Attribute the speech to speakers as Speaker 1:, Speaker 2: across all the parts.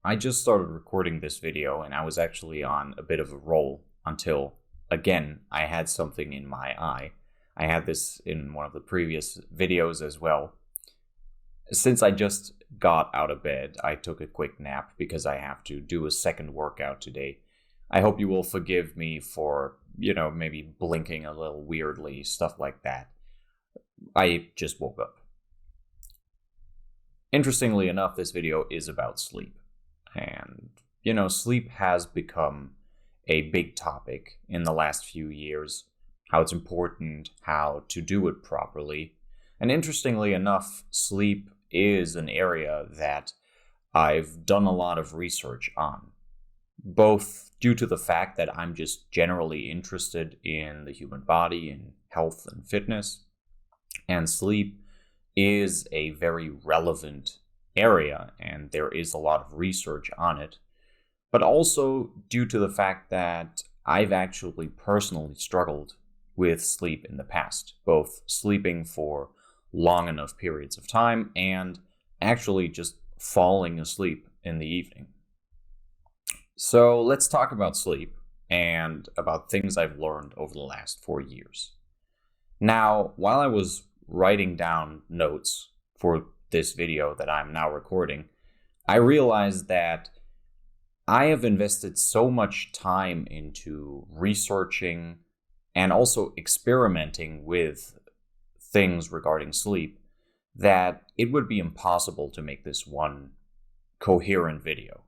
Speaker 1: I just started recording this video and I was actually on a bit of a roll until, again, I had something in my eye. I had this in one of the previous videos as well. Since I just got out of bed, I took a quick nap because I have to do a second workout today. I hope you will forgive me for, maybe blinking a little weirdly, stuff like that. I just woke up. Interestingly enough, this video is about sleep. And, sleep has become a big topic in the last few years, how it's important, how to do it properly. And interestingly enough, sleep is an area that I've done a lot of research on, both due to the fact that I'm just generally interested in the human body and health and fitness, and sleep is a very relevant area, and there is a lot of research on it, but also due to the fact that I've actually personally struggled with sleep in the past, both sleeping for long enough periods of time and actually just falling asleep in the evening. So let's talk about sleep and about things I've learned over the last 4 years. Now, while I was writing down notes for this video that I'm now recording, I realized that I have invested so much time into researching and also experimenting with things regarding sleep that it would be impossible to make this one coherent video,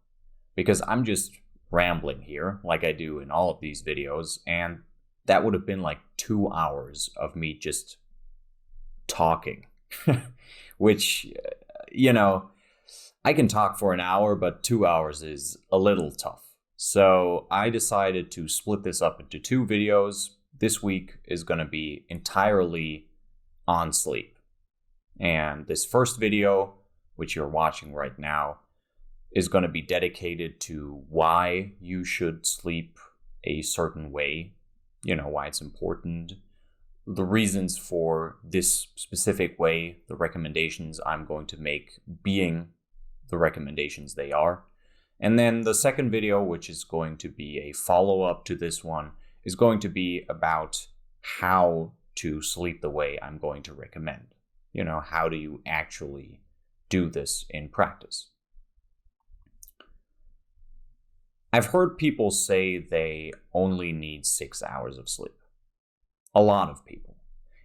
Speaker 1: because I'm just rambling here like I do in all of these videos, and that would have been like 2 hours of me just talking, which, I can talk for an hour, but 2 hours is a little tough. So I decided to split this up into two videos. This week is going to be entirely on sleep. And this first video, which you're watching right now, is going to be dedicated to why you should sleep a certain way, why it's important, the reasons for this specific way, the recommendations I'm going to make being the recommendations they are. And then the second video, which is going to be a follow-up to this one, is going to be about how to sleep the way I'm going to recommend. How do you actually do this in practice? I've heard people say they only need 6 hours of sleep. A lot of people.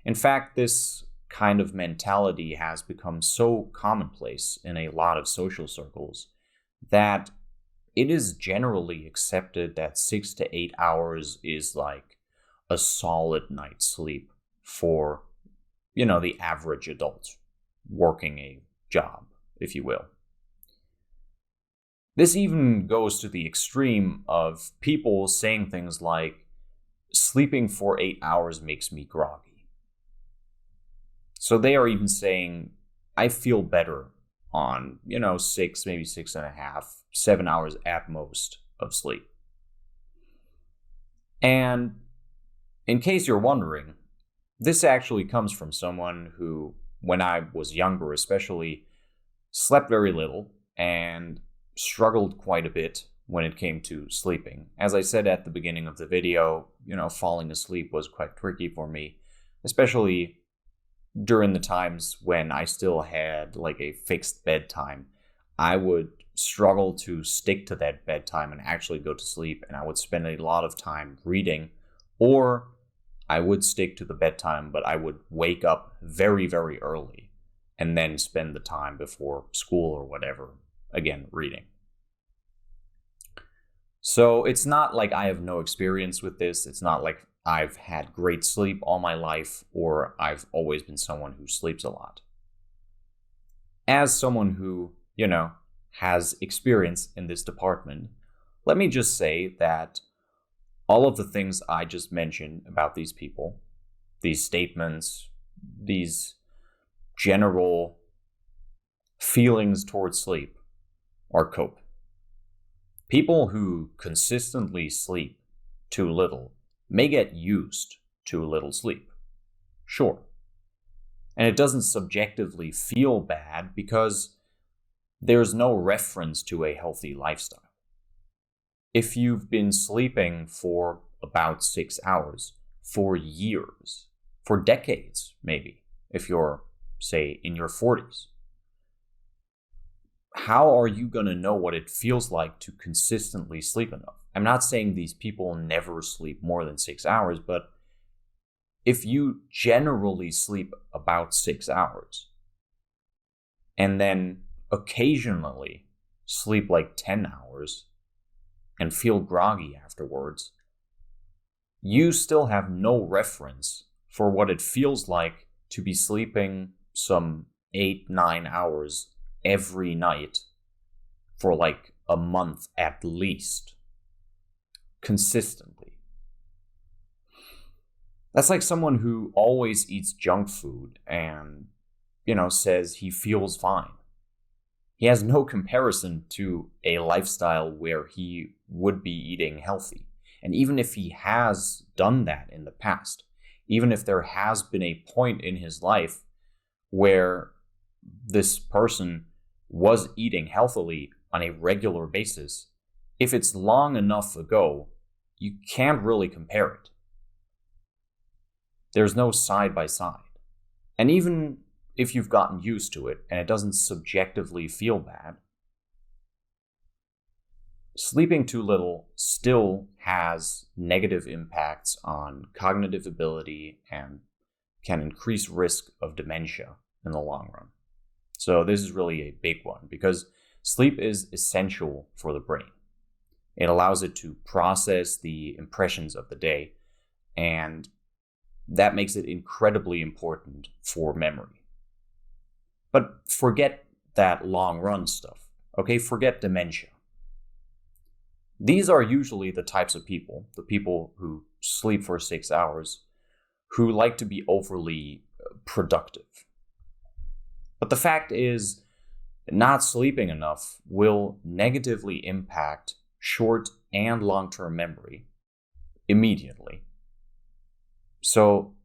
Speaker 1: In fact, this kind of mentality has become so commonplace in a lot of social circles that it is generally accepted that 6 to 8 hours is like a solid night's sleep for, the average adult working a job, if you will. This even goes to the extreme of people saying things like, sleeping for 8 hours makes me groggy. So they are even saying, I feel better on, 6, maybe 6.5, 7 hours at most of sleep. And in case you're wondering, this actually comes from someone who, when I was younger especially, slept very little and struggled quite a bit when it came to sleeping. As I said at the beginning of the video, falling asleep was quite tricky for me, especially during the times when I still had like a fixed bedtime. I would struggle to stick to that bedtime and actually go to sleep, and I would spend a lot of time reading, or I would stick to the bedtime, but I would wake up very, very early and then spend the time before school or whatever, again, reading. So it's not like I have no experience with this. It's not like I've had great sleep all my life, or I've always been someone who sleeps a lot. As someone who, has experience in this department, let me just say that all of the things I just mentioned about these people, these statements, these general feelings towards sleep, are cope. People who consistently sleep too little may get used to little sleep. Sure. And it doesn't subjectively feel bad because there's no reference to a healthy lifestyle. If you've been sleeping for about 6 hours for years, for decades maybe, if you're, say, in your 40s, how are you going to know what it feels like to consistently sleep enough? I'm not saying these people never sleep more than 6 hours, but if you generally sleep about 6 hours and then occasionally sleep like 10 hours and feel groggy afterwards, you still have no reference for what it feels like to be sleeping some 8-9 hours every night for like a month at least, consistently. That's like someone who always eats junk food and, says he feels fine. He has no comparison to a lifestyle where he would be eating healthy. And even if he has done that in the past, even if there has been a point in his life where this person was eating healthily on a regular basis, if it's long enough ago, you can't really compare it. There's no side by side. And even if you've gotten used to it and it doesn't subjectively feel bad, sleeping too little still has negative impacts on cognitive ability and can increase risk of dementia in the long run. So this is really a big one because sleep is essential for the brain. It allows it to process the impressions of the day, and that makes it incredibly important for memory. But forget that long run stuff, okay? Forget dementia. These are usually the types of people, the people who sleep for 6 hours, who like to be overly productive. But the fact is, not sleeping enough will negatively impact short and long-term memory immediately. So,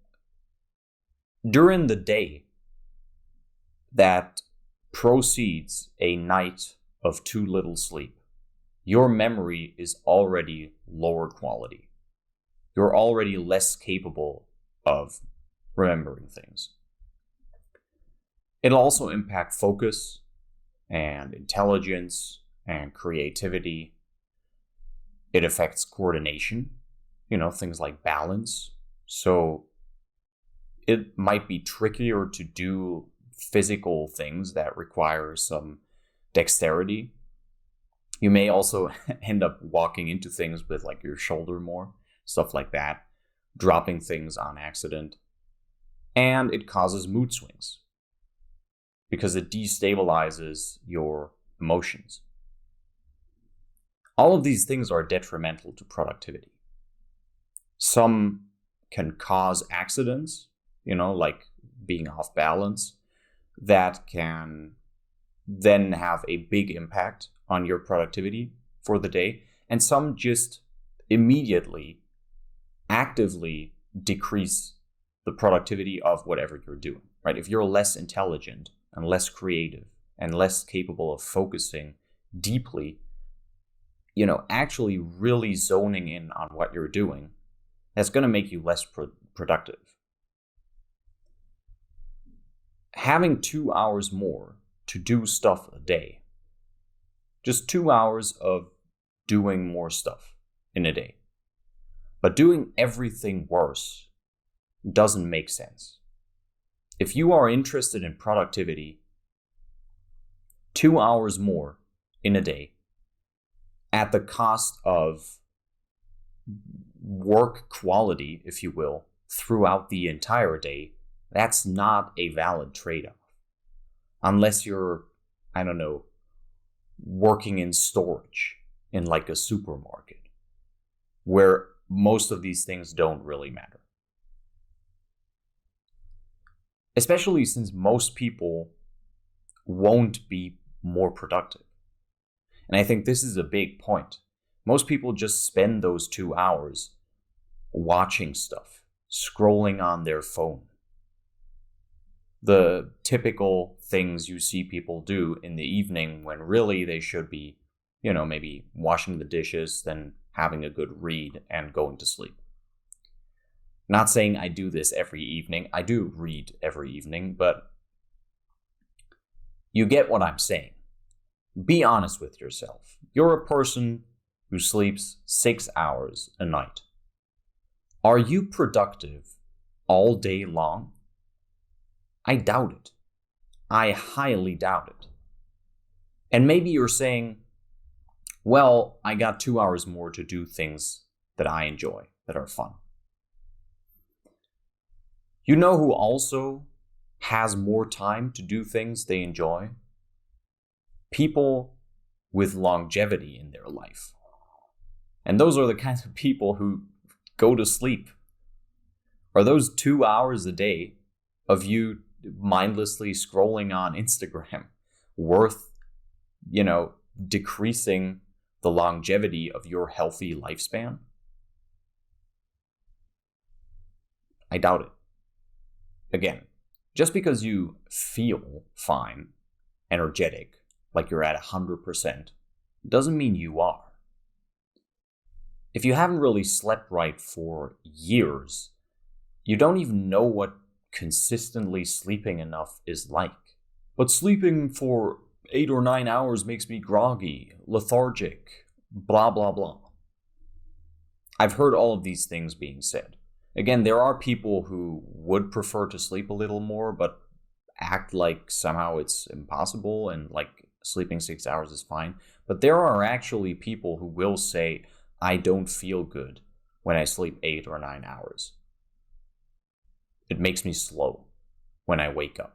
Speaker 1: during the day that precedes a night of too little sleep, your memory is already lower quality. You're already less capable of remembering things. It'll also impact focus and intelligence and creativity. It affects coordination, things like balance. So it might be trickier to do physical things that require some dexterity. You may also end up walking into things with like your shoulder more, stuff like that, dropping things on accident. And it causes mood swings because it destabilizes your emotions. All of these things are detrimental to productivity. Some can cause accidents, like being off balance, that can then have a big impact on your productivity for the day. And some just immediately, actively decrease the productivity of whatever you're doing, right? If you're less intelligent and less creative and less capable of focusing deeply, actually really zoning in on what you're doing, that's going to make you less productive. Having 2 hours more to do stuff a day, just 2 hours of doing more stuff in a day, but doing everything worse doesn't make sense. If you are interested in productivity, 2 hours more in a day at the cost of work quality, if you will, throughout the entire day, that's not a valid trade-off. Unless you're, working in storage in like a supermarket, where most of these things don't really matter. Especially since most people won't be more productive. And I think this is a big point. Most people just spend those 2 hours watching stuff, scrolling on their phone. the typical things you see people do in the evening when really they should be, maybe washing the dishes, then having a good read and going to sleep. Not saying I do this every evening. I do read every evening, but you get what I'm saying. Be honest with yourself. You're a person who sleeps 6 hours a night. Are you productive all day long? I doubt it. I highly doubt it. And maybe you're saying, well, I got 2 hours more to do things that I enjoy, that are fun. You know who also has more time to do things they enjoy? People with longevity in their life. And those are the kinds of people who go to sleep. Are those 2 hours a day of you mindlessly scrolling on Instagram worth, decreasing the longevity of your healthy lifespan? I doubt it. Again, just because you feel fine, energetic, like you're at 100%, doesn't mean you are. If you haven't really slept right for years, you don't even know what consistently sleeping enough is like. But sleeping for 8 or 9 hours makes me groggy, lethargic, blah, blah, blah. I've heard all of these things being said. Again, there are people who would prefer to sleep a little more, but act like somehow it's impossible and like sleeping 6 hours is fine. But there are actually people who will say, I don't feel good when I sleep 8 or 9 hours. It makes me slow when I wake up.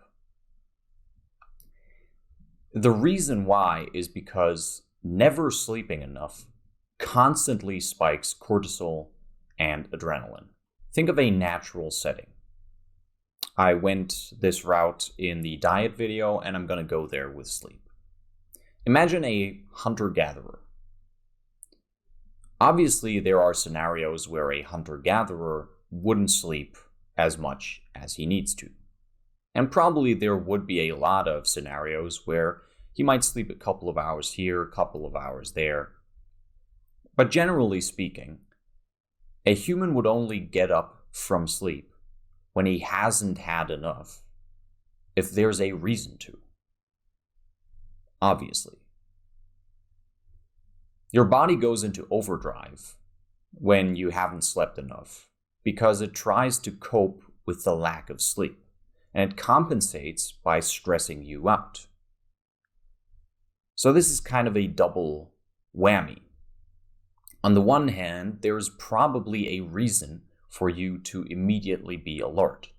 Speaker 1: The reason why is because never sleeping enough constantly spikes cortisol and adrenaline. Think of a natural setting. I went this route in the diet video, and I'm going to go there with sleep. Imagine a hunter-gatherer. Obviously, there are scenarios where a hunter-gatherer wouldn't sleep as much as he needs to. And probably there would be a lot of scenarios where he might sleep a couple of hours here, a couple of hours there. But generally speaking, a human would only get up from sleep when he hasn't had enough, if there's a reason to. Obviously. Your body goes into overdrive when you haven't slept enough because it tries to cope with the lack of sleep, and it compensates by stressing you out. So this is kind of a double whammy. On the one hand, there is probably a reason for you to immediately be alert.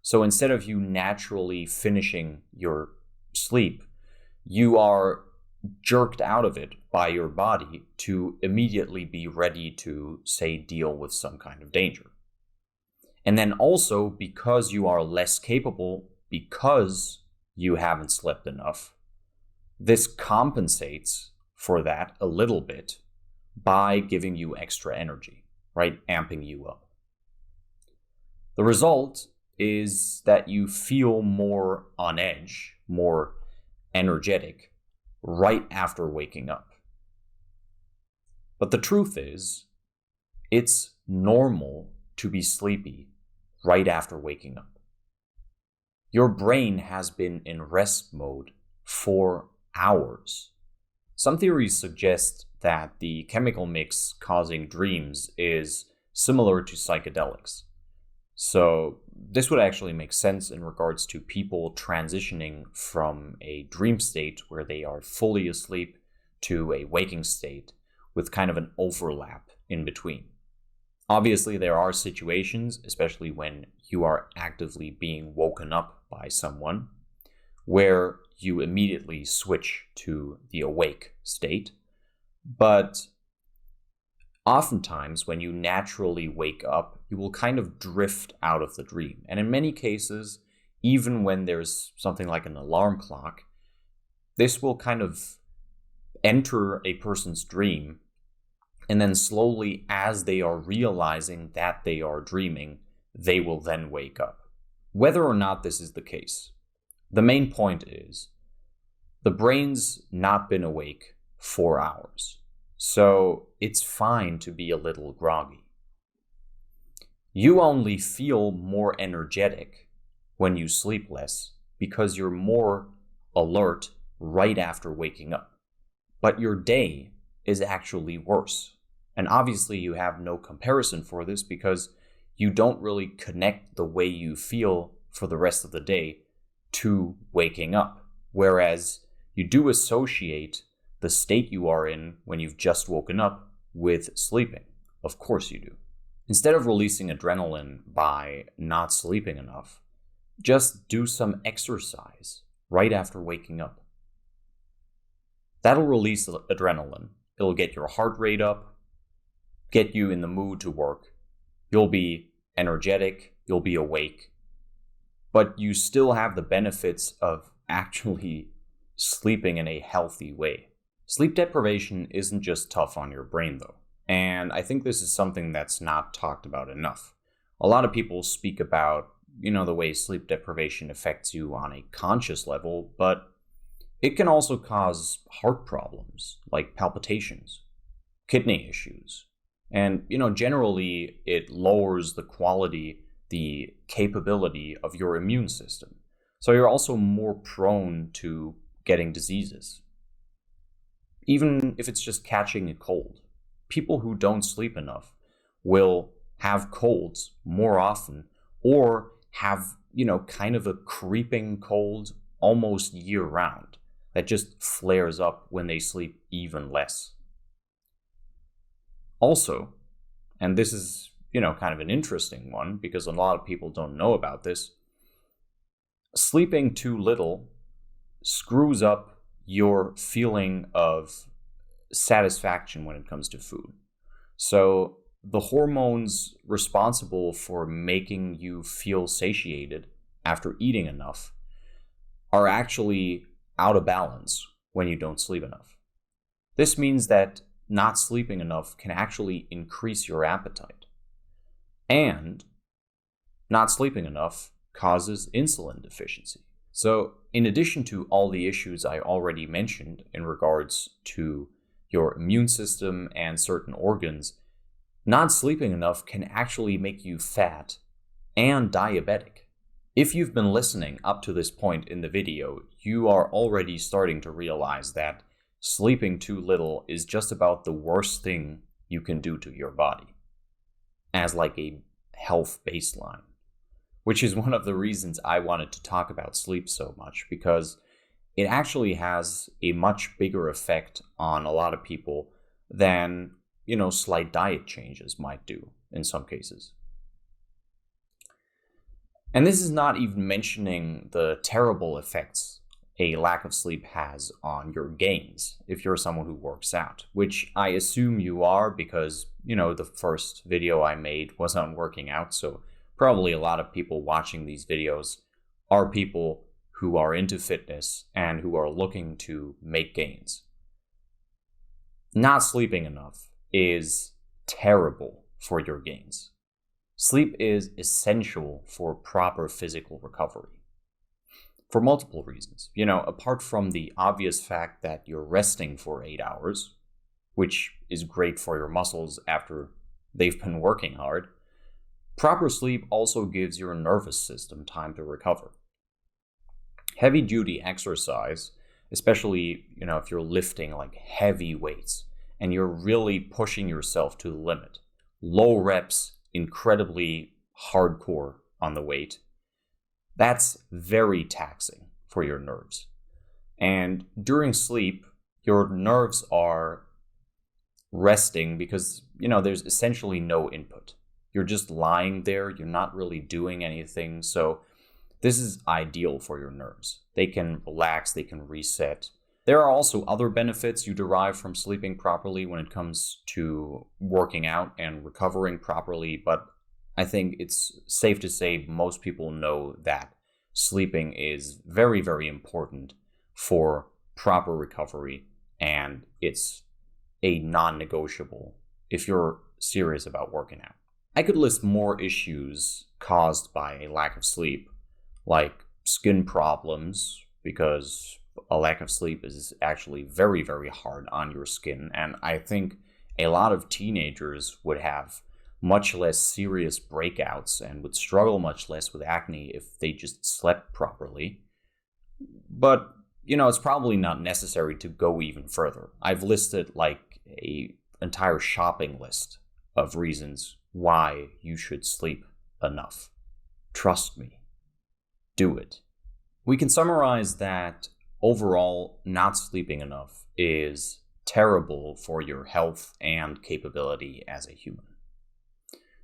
Speaker 1: So instead of you naturally finishing your sleep, you are jerked out of it by your body to immediately be ready to, say, deal with some kind of danger. And then also, because you are less capable, because you haven't slept enough, this compensates for that a little bit by giving you extra energy, right? Amping you up. The result is that you feel more on edge, more energetic right after waking up. But the truth is, it's normal to be sleepy right after waking up. Your brain has been in rest mode for hours. Some theories suggest that the chemical mix causing dreams is similar to psychedelics. So this would actually make sense in regards to people transitioning from a dream state where they are fully asleep to a waking state with kind of an overlap in between. Obviously, there are situations, especially when you are actively being woken up by someone, where you immediately switch to the awake state. But oftentimes, when you naturally wake up, you will kind of drift out of the dream. And in many cases, even when there's something like an alarm clock, this will kind of enter a person's dream. And then slowly, as they are realizing that they are dreaming, they will then wake up. Whether or not this is the case, the main point is the brain's not been awake 4 hours, so it's fine to be a little groggy. You only feel more energetic when you sleep less because you're more alert right after waking up. But your day is actually worse. And obviously you have no comparison for this because you don't really connect the way you feel for the rest of the day to waking up. Whereas you do associate the state you are in when you've just woken up with sleeping. Of course you do. Instead of releasing adrenaline by not sleeping enough, just do some exercise right after waking up. That'll release adrenaline. It'll get your heart rate up, get you in the mood to work. You'll be energetic, you'll be awake, but you still have the benefits of actually sleeping in a healthy way. Sleep deprivation isn't just tough on your brain though, and I think this is something that's not talked about enough. A lot of people speak about, the way sleep deprivation affects you on a conscious level, but it can also cause heart problems like palpitations, kidney issues, and, generally it lowers the quality, the capability of your immune system. So you're also more prone to getting diseases. Even if it's just catching a cold, people who don't sleep enough will have colds more often or have, kind of a creeping cold almost year round that just flares up when they sleep even less. Also, and this is, kind of an interesting one because a lot of people don't know about this, sleeping too little screws up your feeling of satisfaction when it comes to food. So the hormones responsible for making you feel satiated after eating enough are actually out of balance when you don't sleep enough. This means that not sleeping enough can actually increase your appetite. And not sleeping enough causes insulin deficiency. So, in addition to all the issues I already mentioned in regards to your immune system and certain organs, not sleeping enough can actually make you fat and diabetic. If you've been listening up to this point in the video, you are already starting to realize that sleeping too little is just about the worst thing you can do to your body, as like a health baseline. Which is one of the reasons I wanted to talk about sleep so much, because it actually has a much bigger effect on a lot of people than, slight diet changes might do in some cases. And this is not even mentioning the terrible effects a lack of sleep has on your gains if you're someone who works out, which I assume you are because, the first video I made was on working out, so probably a lot of people watching these videos are people who are into fitness and who are looking to make gains. Not sleeping enough is terrible for your gains. Sleep is essential for proper physical recovery for multiple reasons. Apart from the obvious fact that you're resting for 8 hours, which is great for your muscles after they've been working hard, proper sleep also gives your nervous system time to recover. Heavy-duty exercise, especially, if you're lifting like heavy weights and you're really pushing yourself to the limit, low reps, incredibly hardcore on the weight, that's very taxing for your nerves. And during sleep, your nerves are resting because, there's essentially no input. You're just lying there, you're not really doing anything, so this is ideal for your nerves. They can relax, they can reset. There are also other benefits you derive from sleeping properly when it comes to working out and recovering properly, but I think it's safe to say most people know that sleeping is very, very important for proper recovery, and it's a non-negotiable if you're serious about working out. I could list more issues caused by a lack of sleep, like skin problems, because a lack of sleep is actually very, very hard on your skin. And I think a lot of teenagers would have much less serious breakouts and would struggle much less with acne if they just slept properly. But, it's probably not necessary to go even further. I've listed like a entire shopping list of reasons why you should sleep enough. Trust me. Do it. We can summarize that overall, not sleeping enough is terrible for your health and capability as a human.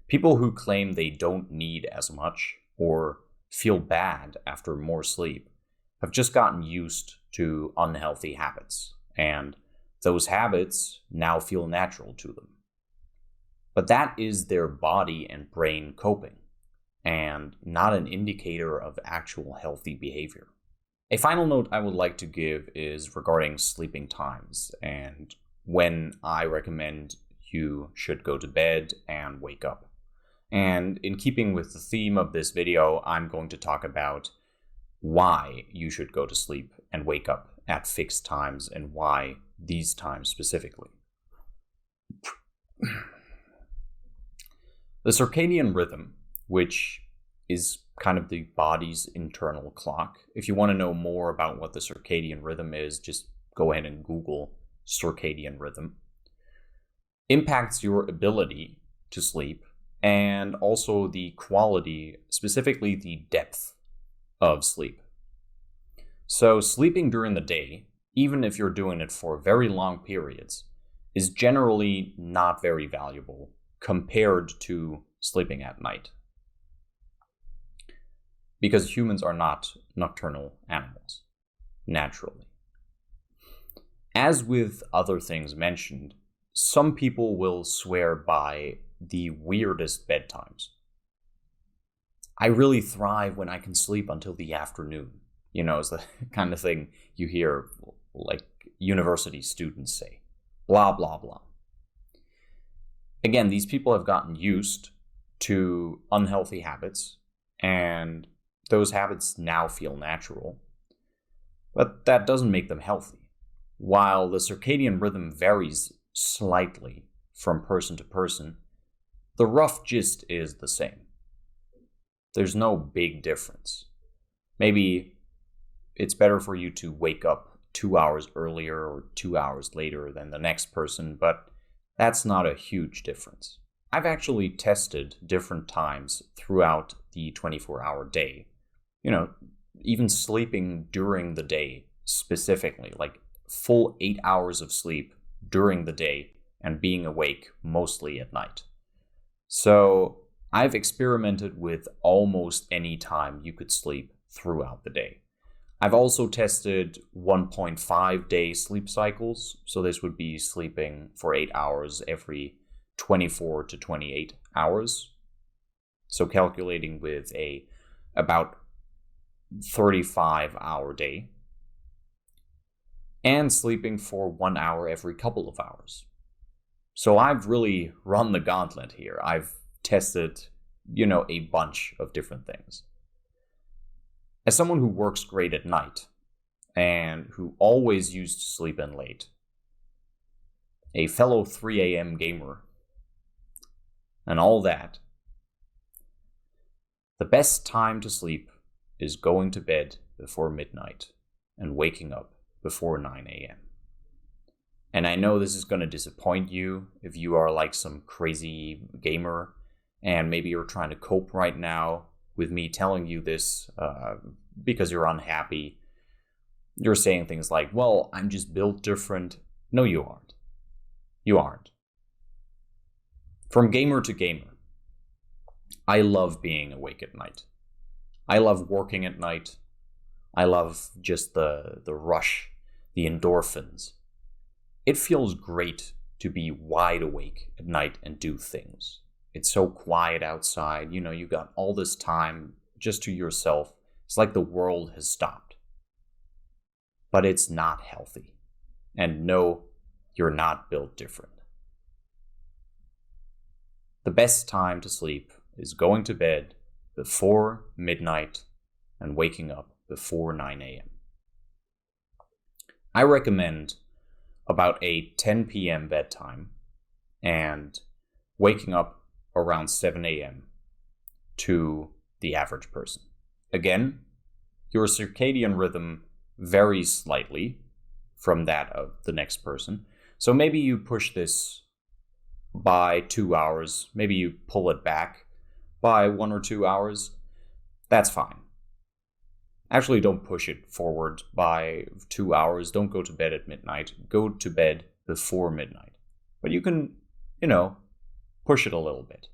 Speaker 1: People who claim they don't need as much or feel bad after more sleep have just gotten used to unhealthy habits, and those habits now feel natural to them. But that is their body and brain coping, and not an indicator of actual healthy behavior. A final note I would like to give is regarding sleeping times and when I recommend you should go to bed and wake up. And in keeping with the theme of this video, I'm going to talk about why you should go to sleep and wake up at fixed times and why these times specifically. The circadian rhythm, which is kind of the body's internal clock. If you want to know more about what the circadian rhythm is, just go ahead and Google circadian rhythm. Impacts your ability to sleep and also the quality, specifically the depth of sleep. So sleeping during the day, even if you're doing it for very long periods, is generally not very valuable compared to sleeping at night. Because humans are not nocturnal animals, naturally. As with other things mentioned, some people will swear by the weirdest bedtimes. I really thrive when I can sleep until the afternoon. It's the kind of thing you hear like university students say. Blah, blah, blah. Again, these people have gotten used to unhealthy habits, and those habits now feel natural. But that doesn't make them healthy. While the circadian rhythm varies slightly from person to person, the rough gist is the same. There's no big difference. Maybe it's better for you to wake up 2 hours earlier or 2 hours later than the next person, but that's not a huge difference. I've actually tested different times throughout the 24-hour day. Even sleeping during the day specifically, like full 8 hours of sleep during the day and being awake mostly at night. So I've experimented with almost any time you could sleep throughout the day. I've also tested 1.5 day sleep cycles. So this would be sleeping for 8 hours every 24 to 28 hours. So calculating with about 35-hour day. And sleeping for 1 hour every couple of hours. So I've really run the gauntlet here. I've tested, a bunch of different things. As someone who works great at night and who always used to sleep in late, a fellow 3 a.m. gamer, and all that, the best time to sleep is going to bed before midnight and waking up before 9 a.m. And I know this is going to disappoint you if you are like some crazy gamer and maybe you're trying to cope right now with me telling you this because you're unhappy. You're saying things like, well, I'm just built different. No, you aren't. You aren't. From gamer to gamer, I love being awake at night. I love working at night. I love just the rush, the endorphins. It feels great to be wide awake at night and do things. It's so quiet outside. You got all this time just to yourself. It's like the world has stopped. But it's not healthy. And no, you're not built different. The best time to sleep is going to bed before midnight and waking up before 9 a.m. I recommend about a 10 p.m. bedtime and waking up around 7 a.m. to the average person. Again, your circadian rhythm varies slightly from that of the next person. So maybe you push this by 2 hours, maybe you pull it back by 1 or 2 hours. That's fine. Actually, don't push it forward by 2 hours. Don't go to bed at midnight. Go to bed before midnight. But you can, push it a little bit.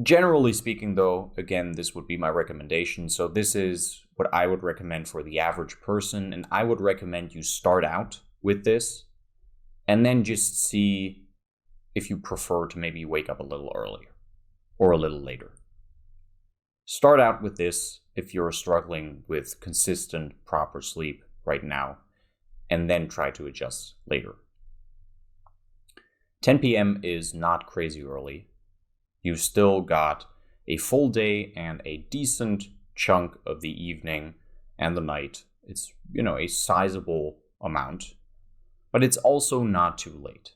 Speaker 1: Generally speaking, though, again, this would be my recommendation. So this is what I would recommend for the average person. And I would recommend you start out with this and then just see if you prefer to maybe wake up a little earlier or a little later. Start out with this if you're struggling with consistent, proper sleep right now, and then try to adjust later. 10 p.m. is not crazy early. You've still got a full day and a decent chunk of the evening and the night. It's, a sizable amount, but it's also not too late.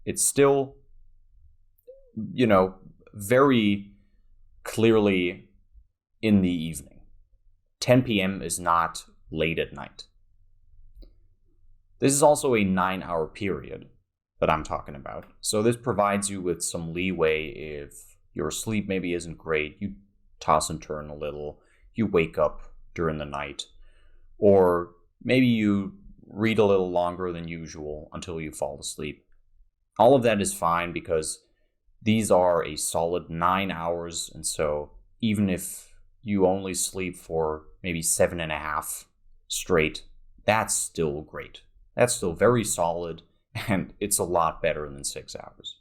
Speaker 1: It's still, very clearly in the evening. 10 p.m. is not late at night. This is also a 9-hour period that I'm talking about. So this provides you with some leeway if your sleep maybe isn't great, you toss and turn a little, you wake up during the night, or maybe you read a little longer than usual until you fall asleep. All of that is fine because these are a solid 9 hours, and so even if you only sleep for maybe 7.5 straight, that's still great. That's still very solid, and it's a lot better than 6 hours.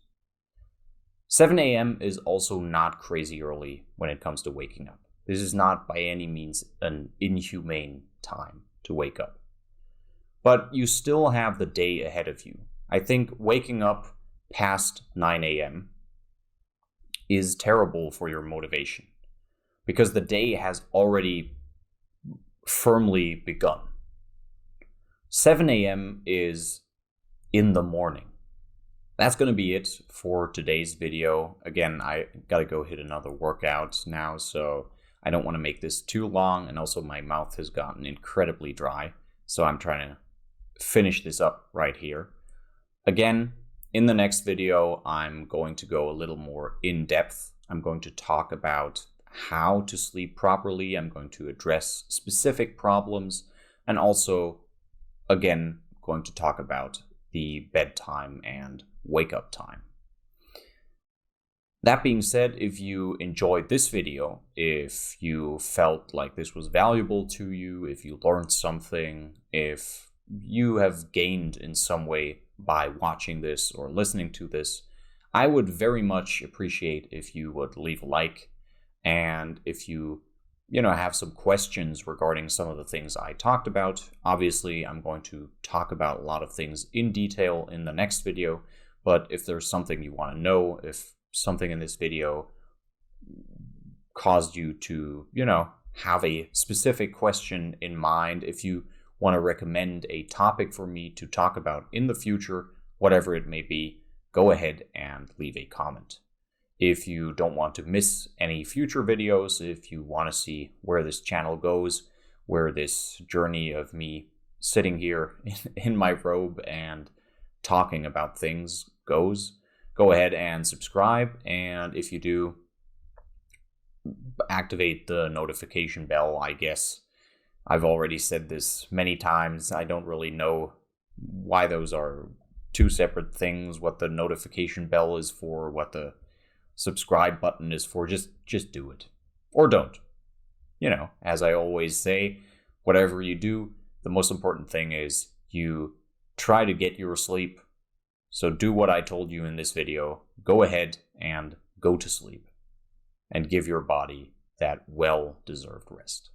Speaker 1: 7 a.m. is also not crazy early when it comes to waking up. This is not by any means an inhumane time to wake up. But you still have the day ahead of you. I think waking up past 9 a.m. is terrible for your motivation because the day has already firmly begun. 7 a.m. is in the morning. That's going to be it for today's video. Again, I got to go hit another workout now, so I don't want to make this too long, and also my mouth has gotten incredibly dry, so I'm trying to finish this up right here. Again, in the next video, I'm going to go a little more in depth. I'm going to talk about how to sleep properly. I'm going to address specific problems, and also, again, going to talk about the bedtime and wake up time. That being said, if you enjoyed this video, if you felt like this was valuable to you, if you learned something, if you have gained in some way by watching this or listening to this, I would very much appreciate if you would leave a like, and if you have some questions regarding some of the things I talked about. Obviously, I'm going to talk about a lot of things in detail in the next video, but if there's something you want to know, if something in this video caused you to, have a specific question in mind, if you want to recommend a topic for me to talk about in the future, whatever it may be, go ahead and leave a comment. If you don't want to miss any future videos, if you want to see where this channel goes, where this journey of me sitting here in my robe and talking about things goes, go ahead and subscribe. And if you do, activate the notification bell, I guess. I've already said this many times. I don't really know why those are two separate things, what the notification bell is for, what the subscribe button is for. Just do it. Or don't. As I always say, whatever you do, the most important thing is you try to get your sleep. So do what I told you in this video. Go ahead and go to sleep and give your body that well-deserved rest.